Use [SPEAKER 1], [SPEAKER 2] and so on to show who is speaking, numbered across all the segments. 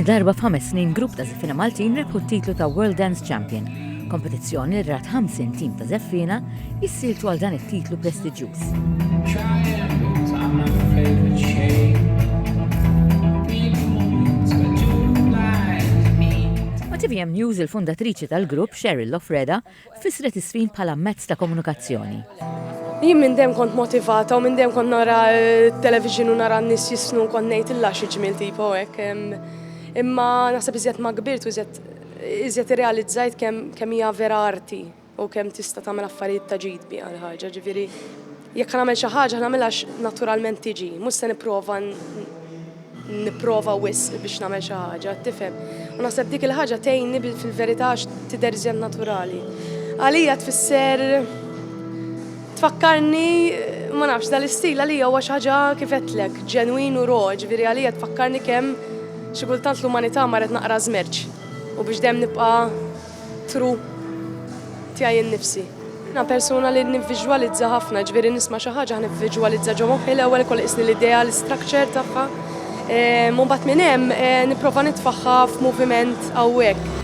[SPEAKER 1] Għat-tieni darba f'5 snin grupp ta' żeffina Maltin rebħu t-titlu ta' World Dance Champion, kompetizzjoni li rat 50 tim ta' żeffina jissiltu għal dan it-titlu prestiġjuż. Ma' TVM News il-fundatriċi tal-grupp Cheryl Lofreda fisret is-sfin bħala mezz ta' komunikazzjoni.
[SPEAKER 2] Jien minn dem kont motivata u minn dem kont nara television u nara n-nis jisnu kont nejt il-laxi ġmil tipo hekk. Imma naħseb iżjed ma kbirt u iżjed irrealizzajt kemm hija vera arti u kemm tista' tagħmel affarijiet ta' ġid biha l-ħaġa. Ġifieri jekk nagħmel xi ħaġa nagħmilha naturalment tiġi, mhux se nipprova wisq biex nagħmel xi ħaġa, tifhem. U naħseb dik il-ħaġa tgħinni fil-verità tidher iżjed naturali. Għalija tfisser tfakkarni, ma nafx, dal-istil għalija huwa xi ħaġa kif qedtlek, ġenwin u raw, ġifieri għalija tfakkarni kemm xi kultant l-umanità marret naqra żmerġ u biex dejjem nibqa' tru tiegħi innifsi. Jiena persuna li nivviġwalizza ħafna, ġifieri nisma' xi ħaġa nivviġwalizza ġo moħħi l-ewwel ikoll isni l-idea, l-structure tagħha. Mbagħad minn hemm nipprova nitfaħħa f'moviment hawnhekk.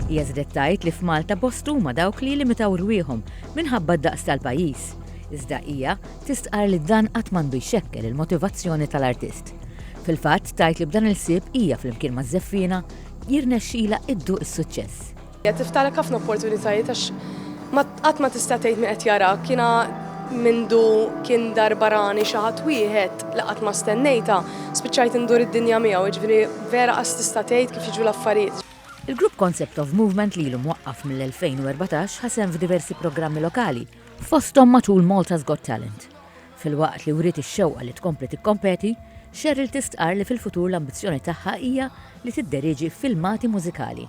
[SPEAKER 1] Hija żdettajt li f'Malta bost huma dawk li limitaw rwieħhom minħabba d-daqs tal-pajjiż. Iżda hija tistqar li dan qatt m'għandu jxekkel il-motivazzjoni tal-artist. Fil-fatt tajt li b'dan il-sieb hija flimkien maż-żeffina jirnexxila idduq is-suċċess.
[SPEAKER 2] Tiftalek ħafna opportunitajiet għax qatt ma tista' tgħid min qed jarak. Jiena mindu kien dar barani xi ħadd wieħed li qatt ma stennejta, spiċċajt indur id-dinja miegħu, jiġifieri vera qas tista' tgħid kif jiġu l-affarijiet.
[SPEAKER 1] Il-grupp Concept of Movement li ilu mwaqqaf mill-2014 ħasem f'diversi programmi lokali, fosthom matul Malta's Got Talent. Fil-waqt li wriet ix-xewqa li tkompli tikkompeti, Cheryl tistqar li fil-futur l-ambizzjoni tagħha hija li tiddereġi filmati mużikali.